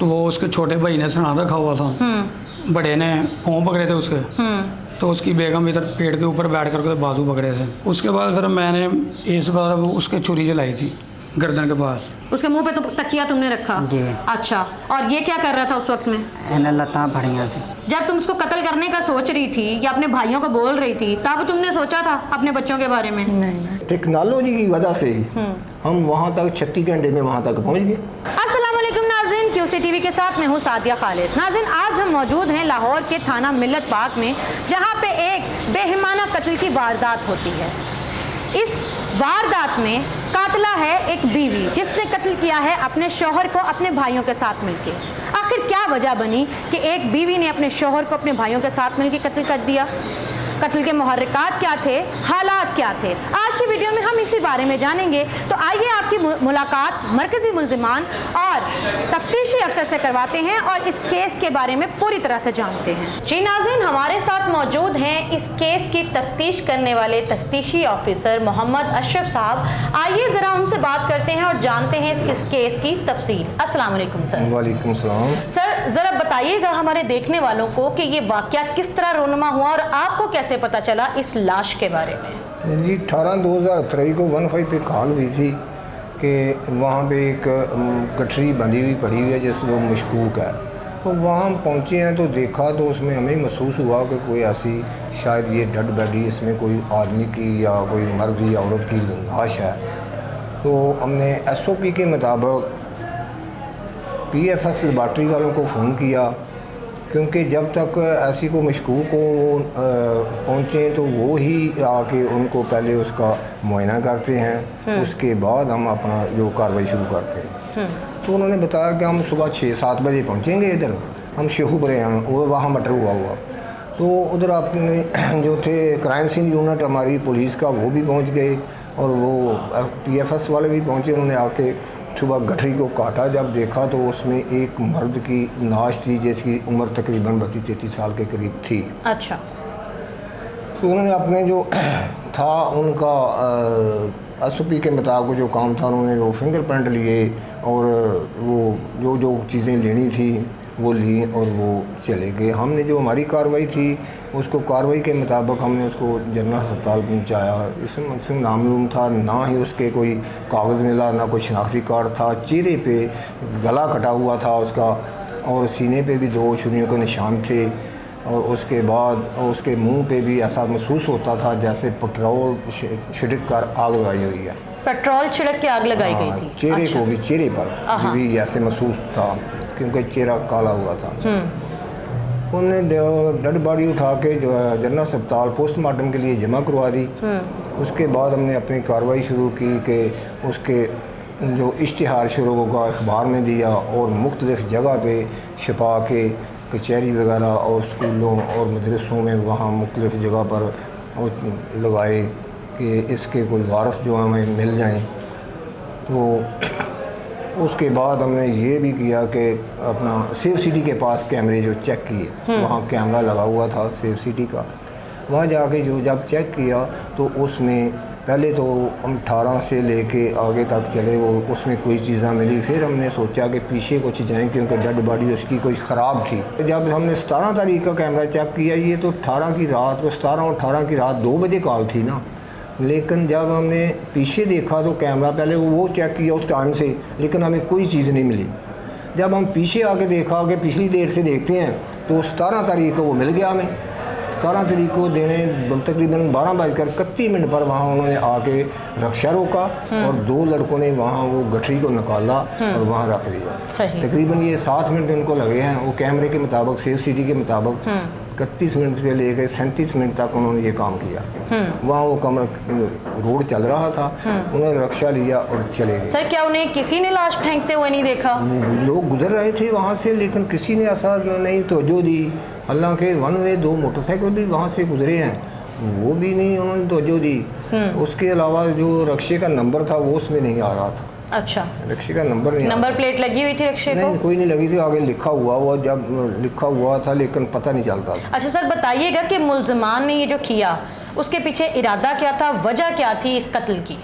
तो वो उसके छोटे भाई ने सुना रखा हुआ था, बड़े ने पाँव पकड़े थे उसके, तो उसकी बेगम इधर पेड़ के ऊपर बैठ कर बाजू पकड़े थे। उसके बाद फिर मैंने इस बार उसके छुरी चलाई थी गर्दन के पास। उसके मुंह पे तो तकिया तुमने रखा जी। अच्छा, और ये क्या कर रहा था उस वक्त में? इन्हें लता बढ़िया से। जब तुम उसको कत्ल करने का सोच रही थी या अपने भाइयों को बोल रही थी, तब तुमने सोचा था अपने बच्चों के बारे में? नहीं। टेक्नोलॉजी की वजह से ही हम वहाँ तक 36 घंटे में वहाँ तक पहुँच गए। अस्सलाम वालेकुम नाज़रीन, QC TV के साथ मैं हूँ सादिया खालिद। नाज़रीन, आज हम मौजूद हैं लाहौर के थाना मिल्लत पार्क में, जहाँ पे एक बेरहमाना कत्ल की वारदात होती है। इस वारदात में कातिला है एक बीवी, जिसने कत्ल किया है अपने शौहर को अपने भाइयों के साथ मिलकर। आखिर क्या वजह बनी कि एक बीवी ने अपने शौहर को अपने भाइयों के साथ मिलकर कत्ल कर दिया? कत्ल के मुहर्रिकात क्या थे, हालात क्या थे? आज की वीडियो में हम इसी बारे में जानेंगे। तो आइए आपकी मुलाकात मरकजी मुल्जिमान और तफ्तीशी अफसर से करवाते हैं और इस केस के बारे में पूरी तरह से जानते हैं। जी नाज़रीन, हमारे साथ मौजूद हैं इस केस की तफ्तीश करने वाले तफ्तीशी ऑफिसर मोहम्मद अशरफ साहब। आइए ज़रा उनसे बात करते हैं और जानते हैं इस केस की तफसील। अस्सलाम वालेकुम सर। वालेकुम सलाम। सर, ज़रा बताइएगा हमारे देखने वालों को कि ये वाक़या किस तरह रोनुमा हुआ और आपको कैसे पता चला इस लाश के बारे में? जी 18/2023 को 15 पे कॉल हुई थी कि वहाँ पे एक गठरी बंधी हुई पड़ी हुई है जिसमें वो मशकूक है। तो वहाँ हम पहुँचे हैं तो देखा तो उसमें हमें महसूस हुआ कि कोई ऐसी शायद ये डेड बॉडी, इसमें कोई आदमी की या कोई मर्द या औरत की लाश है। तो हमने SOP के मुताबिक PFS लेबार्ट्री वालों को फ़ोन किया, क्योंकि जब तक ऐसी को मशकूक को पहुँचे तो वो ही आके उनको पहले उसका मुआयना करते हैं, उसके बाद हम अपना जो कार्रवाई शुरू करते हैं। तो उन्होंने बताया कि हम सुबह 6-7 बजे पहुँचेंगे इधर, हम शेखुपुरे हैं, वो वहाँ मर्डर हुआ। तो उधर अपने जो थे क्राइम सीन यूनिट हमारी पुलिस का वो भी पहुँच गए और वो PFS वाले भी पहुँचे। उन्होंने आके सुबह गठरी को काटा, जब देखा तो उसमें एक मर्द की नाश थी जिसकी उम्र तकरीबन 32-33 साल के करीब थी। अच्छा। तो उन्होंने अपने जो था उनका SOP के मुताबिक जो काम था, उन्होंने वो फिंगरप्रिंट लिए और वो जो चीज़ें लेनी थी वो ली और वो चले गए। हमने जो हमारी कार्रवाई थी उसको कार्रवाई के मुताबिक हमने उसको जनरल अस्पताल पहुँचाया। इसमें नामालूम था, ना ही उसके कोई कागज़ मिला, ना कोई शनाख्ती कार्ड था। चेहरे पे गला कटा हुआ था उसका और सीने पे भी 2 छुरियों के निशान थे और उसके बाद उसके मुंह पे भी ऐसा महसूस होता था जैसे पेट्रोल छिड़क कर आग लगाई हुई है। पेट्रोल छिड़क के आग लगाई गई थी? चेहरे अच्छा। को भी, चेहरे पर भी ऐसे महसूस था क्योंकि चेहरा काला हुआ था। उन्होंने डेड बॉडी उठा के जो है जनरल अस्पताल पोस्टमार्टम के लिए जमा करवा दी। उसके बाद हमने अपनी कार्रवाई शुरू की कि उसके जो इश्तिहार शुरू होगा अखबार में दिया और मुख्तलिफ़ जगह पे छपा के कचहरी वगैरह और स्कूलों और मदरसों में वहाँ मुख्तलिफ़ जगह पर लगाए कि इसके कोई वारस जो हमें मिल जाएं। तो उसके बाद हमने ये भी किया कि अपना सेफ सिटी के पास कैमरे जो चेक किए, वहाँ कैमरा लगा हुआ था सेफ सिटी का। वहाँ जाके जो जब चेक किया तो उसमें पहले तो हम 18 से लेके आगे तक चले, वो उसमें कोई चीज़ें मिली। फिर हमने सोचा कि पीछे कुछ जाएं क्योंकि डेड बॉडी उसकी कोई ख़राब थी। जब हमने 17 तारीख का कैमरा चेक किया, ये तो 18 की रात को 17 और 18 की रात 2 बजे कॉल थी ना, लेकिन जब हमने पीछे देखा तो कैमरा पहले वो चेक किया उस टाइम से, लेकिन हमें कोई चीज़ नहीं मिली। जब हम पीछे आके देखा कि पिछली डेट से देखते हैं तो 17 तारीख को वो मिल गया हमें। 17 तारीख को देने तकरीबन 12:31 पर वहाँ उन्होंने आके रक्षा रोका और 2 लड़कों ने वहाँ वो गठरी को निकाला और वहाँ रख दिया। तकरीबन ये 7 मिनट उनको लगे हैं। वो कैमरे के मुताबिक, सेफ सिटी के मुताबिक 31 मिनट से लेकर 37 मिनट तक उन्होंने ये काम किया। वहाँ वो कमरा रोड चल रहा था, उन्होंने रक्षा लिया और चले गए। सर, क्या उन्हें किसी ने लाश फेंकते हुए नहीं देखा? लोग गुजर रहे थे वहाँ से, लेकिन किसी ने ऐसा नहीं तवज्जो दी। हालांकि 1 वे 2 मोटरसाइकिल भी वहाँ से गुजरे हैं, वो भी नहीं उन्होंने तवज्जो दी। उसके अलावा जो रक्षे का नंबर था वो उसमें नहीं आ रहा था। अच्छा, रक्षे का नंबर नहीं, नंबर प्लेट लगी हुई थी रक्षे को? नहीं, कोई नहीं लगी थी, आगे लिखा हुआ वो जब लिखा हुआ था लेकिन पता नहीं चलता था। अच्छा सर, बताइएगा कि मुल्ज़िमान ने ये जो किया उसके पीछे इरादा क्या था, वजह क्या थी इस कत्ल की?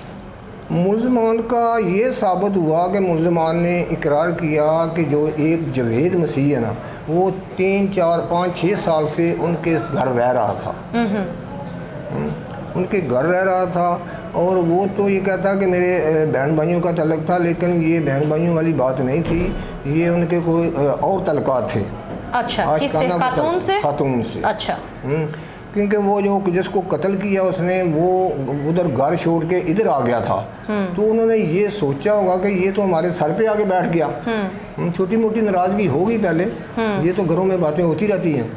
मुलजमान का ये साबित हुआ कि मुलजमान ने इकरार किया कि जो एक जवेद मसीह है ना, वो 3, 4, 5, 6 साल से उनके घर रह रहा था। उनके घर रह रहा था और वो तो ये कहता कि मेरे बहन भाइयों का तलक था, लेकिन ये बहन भाइयों वाली बात नहीं थी, ये उनके कोई और तलकात थे। अच्छा, किससे? खातून से? खातून से। अच्छा। क्योंकि वो जो जिसको कत्ल किया उसने, वो उधर घर छोड़ के इधर आ गया था, तो उन्होंने ये सोचा होगा कि ये तो हमारे सर पे आके बैठ गया। छोटी मोटी नाराज़गी होगी पहले, ये तो घरों में बातें होती रहती हैं,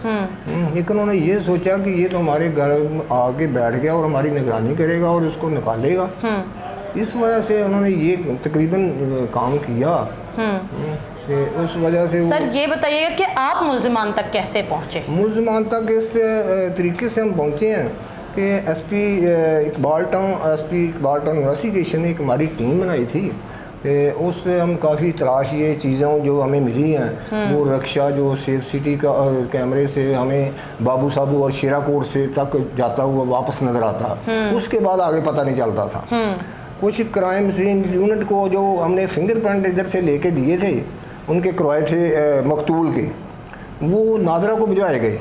लेकिन उन्होंने ये सोचा कि ये तो हमारे घर आके बैठ गया और हमारी निगरानी करेगा और उसको निकालेगा। इस वजह से उन्होंने ये तकरीबन काम किया। उस वजह से सर ये बताइएगा कि आप मुलजमान तक कैसे पहुँचे? मुलजमान तक इस तरीके से हम पहुँचे हैं कि एसपी इकबाल टाउन इन्वेस्टिगेशन ने एक हमारी टीम बनाई थी। उससे हम काफ़ी तलाश ये चीज़ें जो हमें मिली हैं, वो रक्षा जो सेफ सिटी का कैमरे से हमें बाबू साबू और शेराकोट से तक जाता हुआ वापस नज़र आता, उसके बाद आगे पता नहीं चलता था। कुछ क्राइम सीन यूनिट को जो हमने फिंगरप्रिंट इधर से लेके दिए थे, उनके करवाए थे मकतूल के, वो नादरा को भिजवाए गए।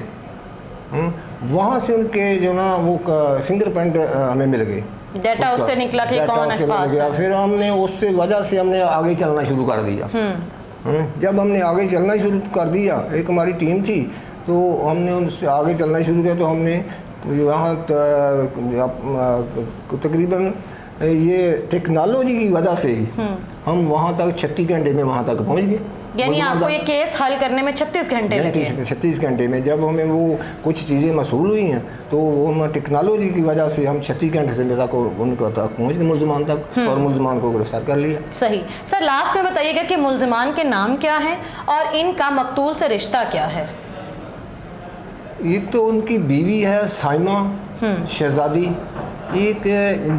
वहाँ से उनके जो ना वो फिंगरप्रिंट हमें मिल गए, डेटा उससे निकला कि कौन है पास है। फिर हमने उससे वजह से हमने आगे चलना शुरू कर दिया। जब हमने आगे चलना शुरू कर दिया, एक हमारी टीम थी, तो हमने उनसे आगे चलना शुरू किया, तो हमने यहाँ तकरीबन ये टेक्नोलॉजी की वजह से ही हम वहाँ तक 36 घंटे में वहाँ तक पहुँच गए। यानी आपको ये केस हल करने में 36 घंटे लगे? 36 घंटे में जब हमें वो कुछ चीज़ें मसूल हुई हैं, तो वो हम टेक्नोलॉजी की वजह से हम 36 घंटे से तक उनका तक पहुँच गए मुलजमान तक, और मुलजमान को गिरफ्तार कर लिया। सही। सर लास्ट में बताइएगा कि मुलजमान के नाम क्या है और इनका मकतूल से रिश्ता क्या है? एक तो उनकी बीवी है साइमा शहजादी, एक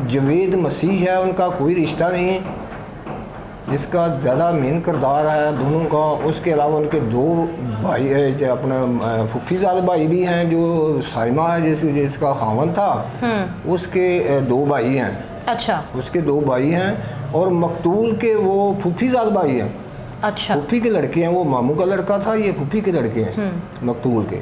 जवेद मसीह है, उनका कोई रिश्ता नहीं है, जिसका ज़्यादा मेन किरदार है दोनों का। उसके अलावा उनके 2 भाई अपना फुफीज़ाद भाई भी हैं, जो साइमा है जिसका खावन था, उसके 2 भाई हैं। अच्छा। उसके 2 भाई हैं, और मकतूल के वो फुफीज़ाद भाई हैं। अच्छा। फुफी के लड़के हैं, वो मामू का लड़का था, ये फुफी के लड़के हैं मकतूल के।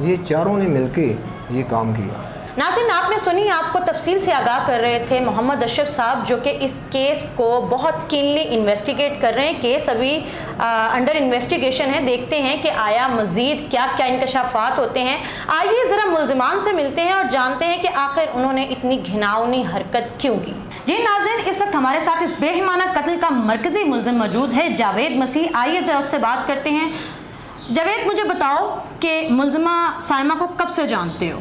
ये चारों ने मिलके ये काम किया। नाज़रीन, आपने सुनी, आपको तफसील से आगाह कर रहे थे मोहम्मद अशरफ साहब, जो कि इस केस को बहुत कीनली इन्वेस्टिगेट कर रहे हैं। केस अभी अंडर इन्वेस्टिगेशन है। देखते हैं कि आया मज़ीद क्या क्या इंकशाफात होते हैं। आइए ज़रा मुलजमान से मिलते हैं और जानते हैं कि आखिर उन्होंने इतनी घिनौनी हरकत क्यों की। जी नाज़रीन, इस वक्त हमारे साथ इस बेईमाना कत्ल का मरकज़ी मुलज़िम मौजूद है, जावेद मसीह। आइए ज़रा उससे बात करते हैं। जावेद, मुझे बताओ कि मुलज़िमा साइमा को कब से जानते हो?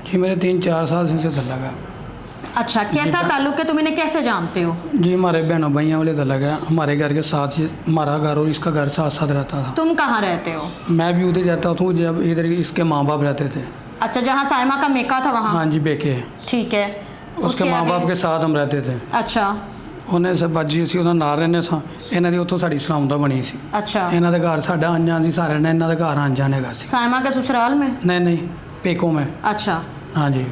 जी मेरे 3-4 साल से इनसे तल्लक है। अच्छा, कैसा ताल्लुक है, तुम इन्हें कैसे जानते हो? जी हमारे बहनों भाइयों वाले तल्लक है, हमारे घर के साथ ही हमारा घर और इसका घर साथ साथ रहता था। तुम कहाँ रहते हो? मैं भी उधर रहता हूँ जब इधर इसके माँ बाप रहते थे। अच्छा, जहाँ साइमा का मेका था वहाँ? हाँ जी, बेके। ठीक है। उसके माँ बाप के साथ हम रहते थे। अच्छा। ਉਹਨੇ ਸਬਾਜੀ ਅਸੀਂ ਉਹਨਾਂ ਨਾਲ ਰਹਿੰਦੇ ਸਾਂ, ਇਹਨਾਂ ਦੀ ਉੱਥੋਂ ਸਾਡੀ ਸਲਾਮਤ ਬਣੀ ਸੀ। अच्छा। ਇਹਨਾਂ ਦੇ ਘਰ ਸਾਡਾ ਅੰਜਾਨ ਸੀ, ਸਾਰਿਆਂ ਨੇ ਇਹਨਾਂ ਦੇ ਘਰ ਅੰਜਾਨ ਹੈਗਾ ਸੀ। साइमा के ससुराल में? नहीं नहीं, पेकों में। अच्छा। हाँ जी।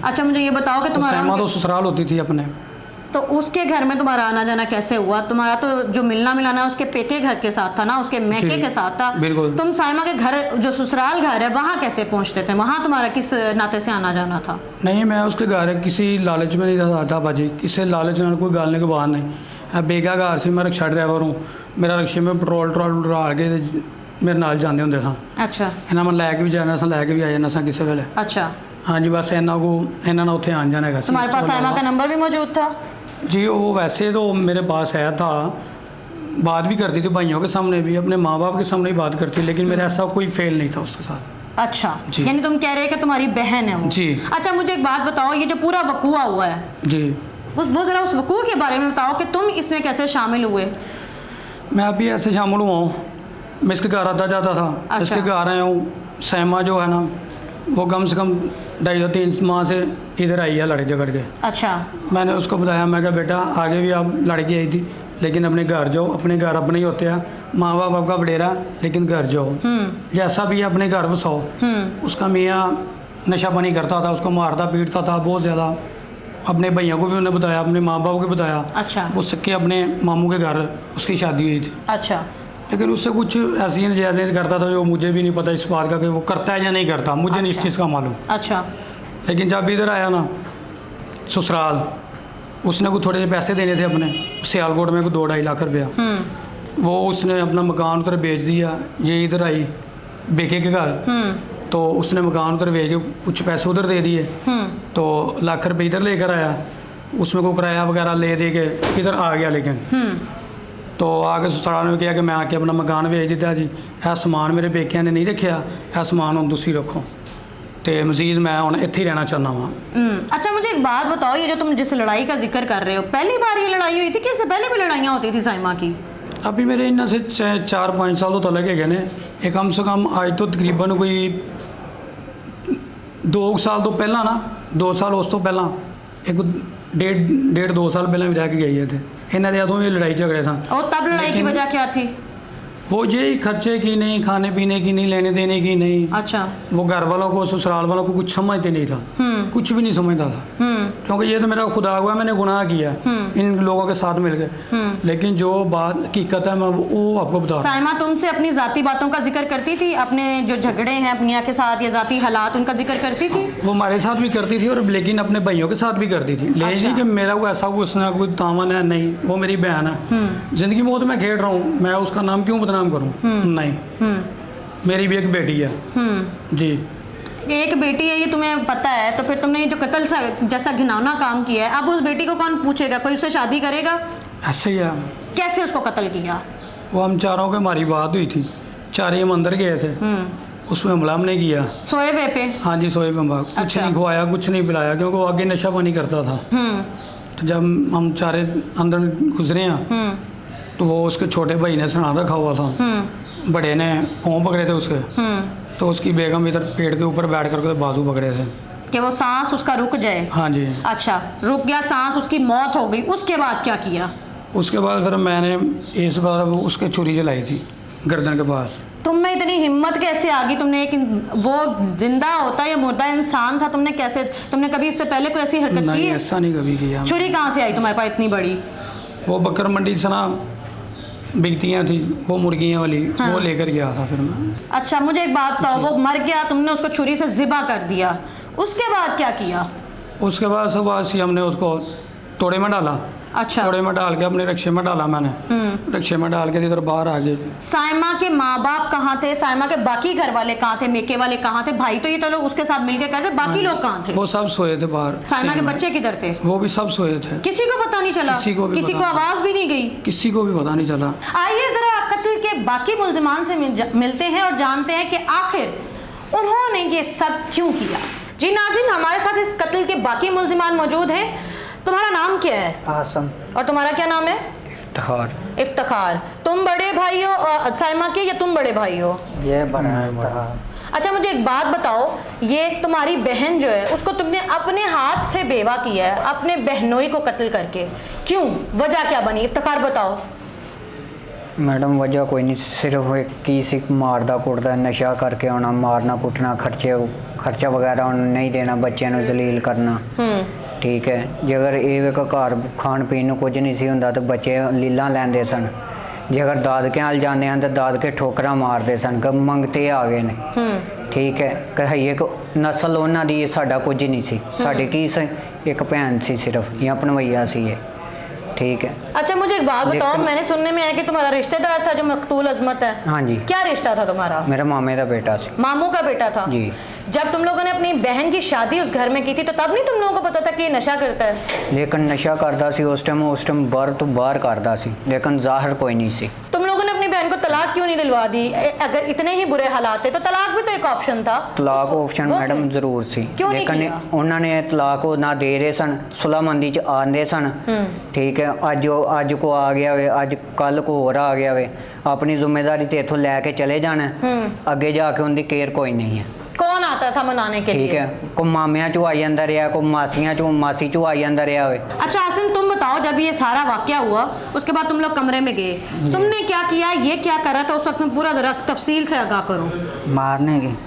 अच्छा, मुझे ये बताओ कि तो तुम्हारा साइमा तो ससुराल होती थी अपने, तो उसके घर में तुम्हारा आना जाना कैसे हुआ? तुम्हारा तो जो मिलना मिलाना उसके पेके घर के साथ था ना, उसके मैके के साथ था। बिल्कुल। तुम साइमा के घर जो ससुराल घर है वहाँ कैसे पहुँचते थे? वहाँ तुम्हारा किस नाते से आना जाना था? नहीं मैं उसके घर किसी लालच में नहीं आता भाजी, किसी लालच में कोई गालने के बाद नहीं। बेगा घर से मैं रिक्शा ड्राइवर हूँ, मेरा रिक्शे में पेट्रोल डाल के मेरे नाल जाते होंगे हाँ। अच्छा। इन्हें मैं लैके भी जाना सा, लैके भी आ जाना सा किसी वेले। अच्छा। हाँ जी, बस इन्हों को इन्होंने उत्थे आन जाना है। तुम्हारे पास साइमा का नंबर भी मौजूद था? जी वो वैसे तो मेरे पास है था, बात भी करती थी भाइयों के सामने भी, अपने माँ बाप के सामने भी बात करती, लेकिन मेरा ऐसा कोई फेल नहीं था उसके साथ। अच्छा, यानी तुम कह रहे हैं कि तुम्हारी बहन है वो? जी। अच्छा, मुझे एक बात बताओ, ये जो पूरा वकूआ हुआ है जी, वो ज़रा उस वकूए के बारे में बताओ कि तुम इसमें कैसे शामिल हुए? मैं अभी ऐसे शामिल हुआ हूँ, मैं इसके घर आता जाता था। अच्छा। इसके घर आया हूँ, सैमा जो है ना वो कम से कम 2.5-3 माह से इधर आई है लड़के झगड़ के। अच्छा। मैंने उसको बताया, मैं कहा बेटा आगे भी आप लड़की आई थी, लेकिन अपने घर जाओ, अपने घर अपने ही होते हैं, माँ बाप आपका वडेरा, लेकिन घर जाओ, जैसा भी है अपने घर बसाओ। उसका मियाँ नशा पानी करता था, उसको मारता पीटता था बहुत ज़्यादा, अपने भैया को भी उन्होंने बताया, अपने माँ बाप को बताया। अच्छा। वो सके अपने मामू के घर उसकी शादी हुई थी, अच्छा। लेकिन उससे कुछ ऐसी जायज़ करता था जो मुझे भी नहीं पता इस बात का कि वो करता है या नहीं करता, मुझे नहीं इस चीज़ का मालूम। अच्छा। लेकिन जब इधर आया ना ससुराल, उसने को थोड़े से पैसे देने थे अपने, सियालकोट में को 2-2.5 लाख रुपया, वो उसने अपना मकान उधर बेच दिया। ये इधर आई बेके के घर, तो उसने मकान उधर बेच के कुछ पैसे उधर दे दिए, तो लाख रुपये इधर लेकर आया, उसमें को किराया वगैरह ले दे के इधर आ गया। लेकिन तो आके ससुराल में किया कि मैं आके अपना मकान बेच दिता जी, यह समान मेरे बेकिया ने नहीं रखा, यह समान हम तुसी रखो, तो मजीद मैं हुण इत्थे ही रहना चाहना वहाँ। अच्छा, मुझे एक बात बताओ, ये जो तुम जिस लड़ाई का जिक्र कर रहे हो, पहली बार ये लड़ाई हुई थी कि इससे पहले भी लड़ाइयाँ होती थी साइमा की? अभी मेरे इन्ना से 4-5 साल तो अलग है ने, ये कम से कम आज तो तकरीबन कोई 2 साल तो पहला ना, 2 साल उस तो पहला, एक 1.5-2 साल पहले भी रह के गई थे इन्होंने उदों ये लड़ाई झगड़े सन। और तब लड़ाई की वजह क्या थी? वो यही खर्चे की नहीं, खाने पीने की नहीं, लेने देने की नहीं। अच्छा। वो घर वालों को, ससुराल वालों को कुछ समझते नहीं था, कुछ भी नहीं समझता था, क्योंकि ये तो मेरा खुदा हुआ, मैंने गुनाह किया इन लोगों के साथ मिलकर। लेकिन जो बात हकीकत है मैं वो आपको बता। साइमा तुमसे अपनी ज़ाती बातों का जिक्र करती थी, अपने जो झगड़े हैं अपनिया के साथ या ज़ाती हालात उनका जिक्र करती थी? वो हमारे साथ भी करती थी, और लेकिन अपने भाइयों के साथ भी करती थी। लेकिन कि मेरा वो ऐसा उसने कोई तामन है नहीं, वो मेरी बहन है, जिंदगी में वो तो मैं खेल रहा हूँ, मैं उसका नाम क्यों बदनाम करूँ? नहीं, मेरी भी एक बेटी है जी। एक बेटी है, ये तुम्हें पता है, तो फिर तुमने ये जो कत्ल जैसा घिनौना काम किया है, अब उस बेटी को कौन पूछेगा? कोई उससे शादी करेगा? ऐसे ही है। कैसे उसको कत्ल किया? वो हम चारों के हमारी बात हुई थी, चार ही हम अंदर गए थे, उसमें हमला हमने किया। सोए हुए पे? हाँ जी, सोए पे। कुछ अच्छा। नहीं खवाया, कुछ नहीं पिलाया, क्योंकि वो आगे नशा पानी करता था। तो जब हम चारे अंदर गुजरे हैं, तो वो उसके छोटे भाई ने सना रखा हुआ था, बड़े ने पाँव पकड़े थे उसके, तो उसकी बेगम इधर पेड़ के ऊपर बैठ करके बाजू पकड़े थे कि वो सांस उसका रुक जाए। हाँ जी। अच्छा, रुक गया सांस, उसकी मौत हो गई, उसके बाद क्या किया? उसके बाद फिर मैंने इस बार उसके छुरी चलाई थी गर्दन के पास। तुम में इतनी हिम्मत कैसे आ गई? तुमने एक, वो जिंदा होता या मुर्दा इंसान था, तुमने कभी इससे पहले कोई ऐसी हरकत की नहीं, है? ऐसा नहीं कभी किया। छुरी कहाँ से आई तुम्हारे पास इतनी बड़ी? वो बकर मंडी से ना बिकतियाँ थी, वो मुर्गियाँ वाली, हाँ। वो लेकर गया था फिर मैं। अच्छा, मुझे एक बात बताओ, वो मर गया, तुमने उसको छुरी से ज़िबा कर दिया, उसके बाद क्या किया? उसके बाद सब वासी हमने उसको तोड़े में डाला। अच्छा। तोड़े में डाल के अपने रिक्शे में डाला मैंने, रिक्शे में डाल के इधर बाहर आ गए। साइमा के माँ बाप कहाँ थे? साइमा के बाकी घर वाले कहाँ थे? मेके वाले कहाँ थे? भाई तो ये तो लोग उसके साथ मिलके करते, बाकी लोग कहाँ थे? वो सब सोए थे बाहर। साइमा के बच्चे किधर थे? वो भी सब सोए थे, किसी को पता नहीं चला? किसी को आवाज भी नहीं गई? किसी को भी पता नहीं चला। आइए जरा कत्ल के बाकी मुल्जिमान से मिलते हैं और जानते हैं कि आखिर उन्होंने ये सब क्यों किया। जी नाज़रीन, हमारे साथ इस कत्ल के बाकी मुल्जिमान मौजूद हैं। तुम्हारा नाम क्या है? आसम। और तुम्हारा क्या नाम है? इफ्तिखार। इफ्तिखार। तुम बड़े भाई हो साइमा के या तुम बड़े भाई हो? ये बड़ा है इफ्तिखार। अच्छा, मुझे एक बात बताओ, ये तुम्हारी बहन जो है उसको तुमने अपने हाथ से बेवा किया है, अपने बहनोई को कत्ल करके, क्यों? वजह क्या बनी? इफ्तिखार बताओ। मैडम वजह कोई नहीं, सिर्फ एक किसी मारदा कुटदा, नशा करके आना, मारना कुटना, खर्चा वगैरह नहीं देना, बच्चों को जलील करना। ठीक है, जे अगर ये घर खाण पीन को कुछ नहीं सी हुंदा तो बच्चे लीला लैंदे सन। जे अगर दादके नाल जांदे हन तो दादके ठोकरा मारदे सन कि मंगते आ गए ने। ठीक है, कहिए कि नस्ल उन्हां दी साडा कुछ नहीं सी, साडी की एक भैन सी सिर्फ, या भणवैया सी ये। ठीक है। अच्छा, मुझे एक बात बताओ, मैंने सुनने में आया कि तुम्हारा रिश्तेदार था जो मकतूल अजमत है। हाँ जी। क्या रिश्ता था तुम्हारा? मेरा मामे का बेटा सी। मामू का बेटा था जी। जब तुम लोगों ने अपनी बहन की शादी उस घर में की थी तो तब नहीं तुम लोगों को पता था कि ये नशा करता है? लेकिन नशा करता सी उस टाइम बाहर तो बाहर करता सी, लेकिन जाहिर कोई नहीं सी। तुम लोगों ने अपनी बहन को तलाक क्यों नहीं दिलवा दी? अगर इतने ही बुरे हालात थे तो तलाक भी तो एक ऑप्शन था। तलाक ऑप्शन मैडम जरूर सी, लेकिन उन्होंने तलाक ना दे रहे सन, सुलहमंदी च आंदे सन। ठीक है, अज को आ गया वे, अज कल को होर आ गया वे, अपनी जिम्मेदारी तो इथों लैके चले जाना, अगे जाके उनकी केयर कोई नहीं है। कौन आता था मनाने के लिए? ठीक है, को मामिया चो आई जाता रहा, को मासी चो आई जाता रहा वे। अच्छा आसिम, तुम बताओ, जब ये सारा वाकया हुआ उसके बाद तुम लोग कमरे में गए, तुमने क्या किया, ये क्या करा था उस वक्त में? पूरा जरा तफसील से आगाह करो। मारने की।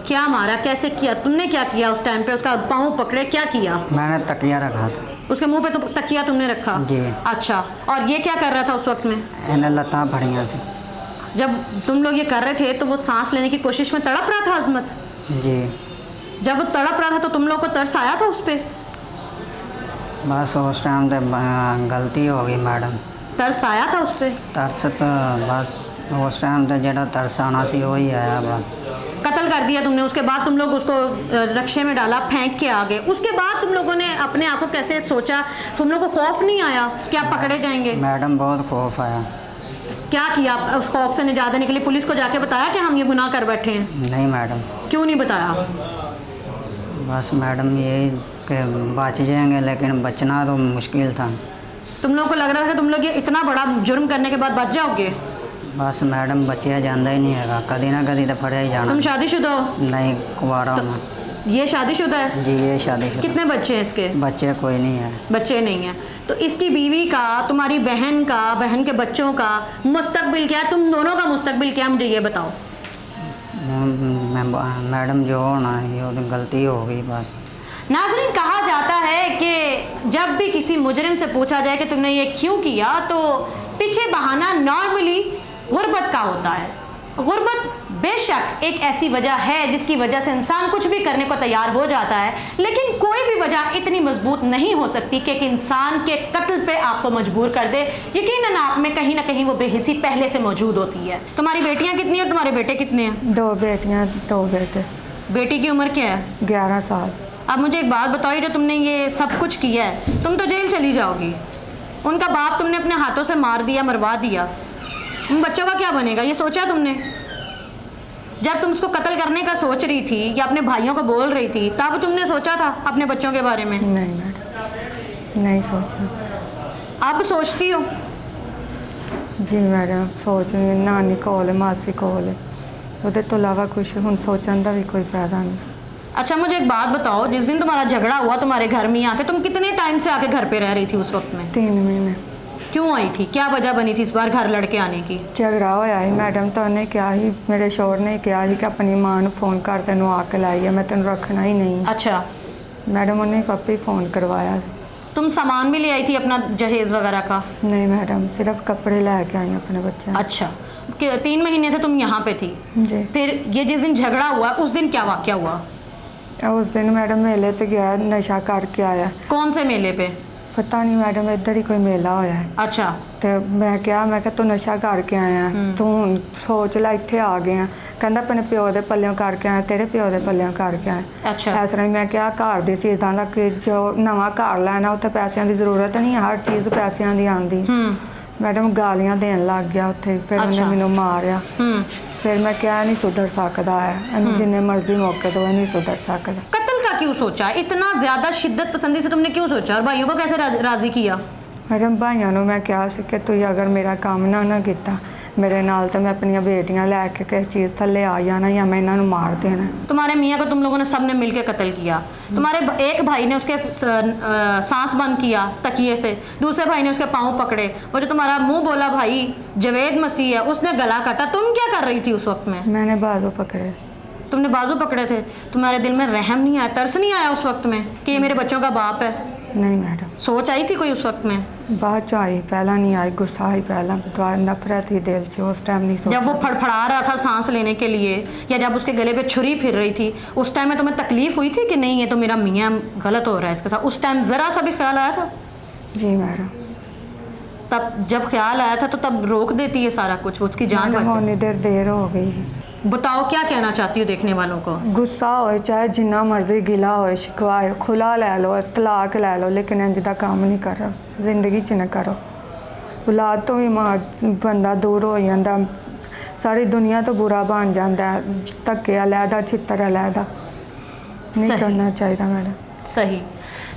क्या मारा, कैसे किया, तुमने क्या किया उस टाइम पे? उसका पाँव पकड़े, क्या किया? मैंने तकिया रखा था। उसके मुंह पे तो तकिया तुमने रखा? जी। अच्छा, और ये क्या कर रहा था उस वक्त में? इन्हें लता फड़ियाँ से। जब तुम लोग ये कर रहे थे तो वो सांस लेने की कोशिश में तड़प रहा था अजमत? जी। जब वो तड़प रहा था तो तुम लोग को तरस आया था उस पर? बस उस टाइम तो गलती हो गई मैडम। तरस आया था उस पर? तरस तो बस उस टाइम तो जरा तरस आना सी वही आया बस। कत्ल कर दिया तुमने, उसके बाद तुम लोग उसको रक्शे में डाला, फेंक के आ गए। उसके बाद तुम लोगों ने अपने आप को कैसे सोचा? तुम लोग को खौफ नहीं आया कि आप पकड़े जाएंगे? मैडम बहुत खौफ आया। क्या किया उस खौफ से निजात देने के लिए? पुलिस को जाके बताया कि हम ये गुनाह कर बैठे हैं? नहीं मैडम। क्यों नहीं बताया? बस मैडम यही कि बच जाएंगे, लेकिन बचना तो मुश्किल था। तुम लोग को लग रहा था कि तुम लोग ये इतना बड़ा जुर्म करने के बाद बच जाओगे? बस मैडम बचिया जाता ही नहीं है, कभी ना कभी तो फड़े ही जाना। तुम शादीशुदा हो? नहीं, कुंवारा हूँ मैं। ये शादीशुदा है? जी, ये शादीशुदा। कितने बच्चे हैं इसके? बच्चे कोई नहीं है। बच्चे नहीं हैं। तो इसकी बीवी का, तुम्हारी बहन का, बहन के बच्चों का मुस्तकबिल क्या है? तुम दोनों का मुस्तकबिल क्या है, मुझे ये बताओ। मैडम जो होना ये तो गलती हो गई बस। नाज़रीन, कहा जाता है कि जब भी किसी मुजरिम से पूछा जाए कि तुमने ये क्यों किया, तो पीछे बहाना नॉर्मली गुर्बत का होता है। गुर्बत बेशक एक ऐसी वजह है जिसकी वजह से इंसान कुछ भी करने को तैयार हो जाता है, लेकिन कोई भी वजह इतनी मजबूत नहीं हो सकती कि एक इंसान के कत्ल पे आपको मजबूर कर दे। यकीनन आप में कहीं ना कहीं वो बेहिसी पहले से मौजूद होती है। तुम्हारी बेटियां कितनी और तुम्हारे बेटे कितने हैं? 2 बेटियां 2 बेटे। बेटी की उम्र क्या है? 11 साल। अब मुझे एक बात बताओ, जो तुमने ये सब कुछ किया है, तुम तो जेल चली जाओगी। उनका बाप तुमने अपने हाथों से मार दिया, मरवा दिया। उन बच्चों का क्या बनेगा, ये सोचा तुमने? जब तुम उसको कत्ल करने का सोच रही थी या अपने भाइयों को बोल रही थी, तब तुमने सोचा था अपने बच्चों के बारे में? नहीं मैडम, नहीं सोचा। अब सोचती हो? जी मैडम, सोच रही नानी कोल मासी कोल, ਉਹਦੇ ਤੋਂ ਇਲਾਵਾ कुछ हुन सोचने का भी कोई फायदा नहीं। अच्छा, मुझे एक बात बताओ, जिस दिन तुम्हारा झगड़ा हुआ तुम्हारे घर में आके, तुम कितने टाइम से आके घर पे रह रही थी उस वक्त में? 3 महीने। क्यों आई थी? क्या वजह बनी थी इस बार घर लड़के आने की? झगड़ा होया ही मैडम, तो उन्हें क्या ही, मेरे शोर ने कहा ही कि अपनी मां को फोन कर तेन आके लाई है, मैं तेन रखना ही नहीं। अच्छा मैडम, उन्हें पापे फ़ोन करवाया। तुम सामान भी ले आई थी अपना, जहेज वगैरह का? नहीं मैडम, सिर्फ कपड़े लेके आई अपने बच्चे। अच्छा, 3 महीने से तुम यहाँ पे थी? जी। फिर ये जिस दिन झगड़ा हुआ उस दिन क्या वाक़या हुआ? उस दिन मैडम मेले तो गया, नशा करके आया। कौन से मेले पे? पता नहीं मैडम, इधर ही कोई मेला होया है। अच्छा। तो मैं क्या तू नशा करके आया, तू हुण सोच ला इत्थे आ गया। कहंदा अपने प्यो दे पल्लियों करके आया, तेरे प्यो दे पल्लियों करके आया। अच्छा। इस तरह मैं क्या घर दी चीज़ां दा कि जो नवां घर लैना उत्थे पैसों की जरूरत नहीं है, हर चीज़ पैसों की आंदी। मैडम गालियां देन लग गया उत्थे, फिर अच्छा। उन्हें मैनू मारिया। फिर मैं क्या नहीं सुधर सकदा है, इन्हूं जिन्ने मर्जी मौके दो, नहीं सुधर सकदा। कत्ल का क्यों सोचा? इतना ज़्यादा शिद्दत पसंदी से तुमने क्यों सोचा? और भाइयों को कैसे राज़ी किया? मैडम, भाइयों को मैं क्या सी कि तू अगर मेरा काम ना किया मेरे नाल, तो मैं अपनी बेटियां लैके किसी चीज़ थले आ जाना या मैं इन्हों मार देना। तुम्हारे मियाँ को तुम लोगों ने सब ने मिल के कत्ल किया। तुम्हारे एक भाई ने उसके सांस बंद किया तकिए से, दूसरे भाई ने उसके पाँव पकड़े, और जो तुम्हारा मुंह बोला भाई जवेद मसीह है, उसने गला काटा। तुम क्या कर रही थी उस वक्त में? मैंने बाजू पकड़े। तुमने बाजू पकड़े थे? तुम्हारे दिल में रहम नहीं आया, तरस नहीं आया उस वक्त में कि ये मेरे बच्चों का बाप है? नहीं मैडम। सोच आई थी कोई उस वक्त में? बाद च आई, पहला नहीं आई, गुस्सा आई पहला, नफरत ही दिल से, उस टाइम नहीं सोचा। जब वो फड़फड़ा रहा था सांस लेने के लिए, या जब उसके गले पे छुरी फिर रही थी, उस टाइम में तुम्हें तकलीफ हुई थी कि नहीं ये तो मेरा मियाँ गलत हो रहा है इसके साथ? उस टाइम ज़रा सा भी ख्याल आया था? जी मैडम। तब जब ख्याल आया था तो तब रोक देती है सारा कुछ, उसकी जान बच जाती। देर हो गई। बताओ क्या कहना चाहती हो देखने वालों को? गुस्सा हो चाहे जिन्ना मर्जी गिला हो, शिकवा हो, खुला लै लो, तलाक लै लो, लेकिन इंज दा काम नहीं करो, जिंदगी च न करो। औलाद तो भी मां बंदा दूर हो जाता, सारी दुनिया तो बुरा बन जाता है, धक्के अलहदा छित्तर अलहदा नहीं करना चाहिए मैडम। सही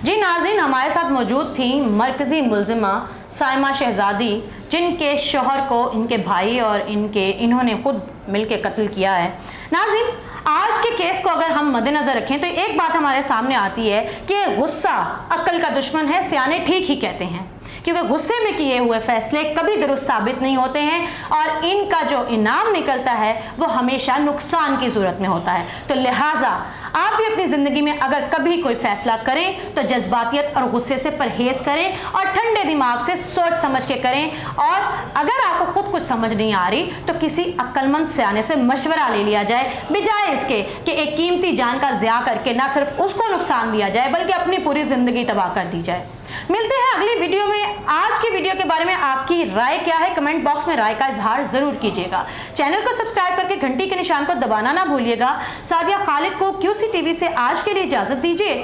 जी। नाज़रीन, हमारे साथ मौजूद थी मरकज़ी मुलजिमा साइमा शहज़ादी, जिनके शोहर को इनके भाई और इन्होंने खुद मिलके कत्ल किया है। नाज़रीन, आज के केस को अगर हम मद्देनज़र रखें तो एक बात हमारे सामने आती है कि गुस्सा अक्ल का दुश्मन है, सियाने ठीक ही कहते हैं। क्योंकि गुस्से में किए हुए फैसले कभी दुरुस्त साबित नहीं होते हैं और इनका जो इनाम निकलता है वो हमेशा नुकसान की सूरत में होता है। तो लिहाजा आप भी अपनी ज़िंदगी में अगर कभी कोई फैसला करें तो जज्बातियत और गुस्से से परहेज करें और ठंडे दिमाग से सोच समझ के करें। और अगर आपको खुद कुछ समझ नहीं आ रही तो किसी अक्लमंद सियाने से मशवरा ले लिया जाए, बजाय इसके कि एक कीमती जान का ज़िया करके ना सिर्फ उसको नुकसान दिया जाए बल्कि अपनी पूरी ज़िंदगी तबाह कर दी जाए। मिलते हैं अगली वीडियो में। आज की वीडियो के बारे में आपकी राय क्या है, कमेंट बॉक्स में राय का इजहार जरूर कीजिएगा। चैनल को सब्सक्राइब करके घंटी के निशान को दबाना ना भूलिएगा। सादिया खालिद को QC TV से आज के लिए इजाजत दीजिए।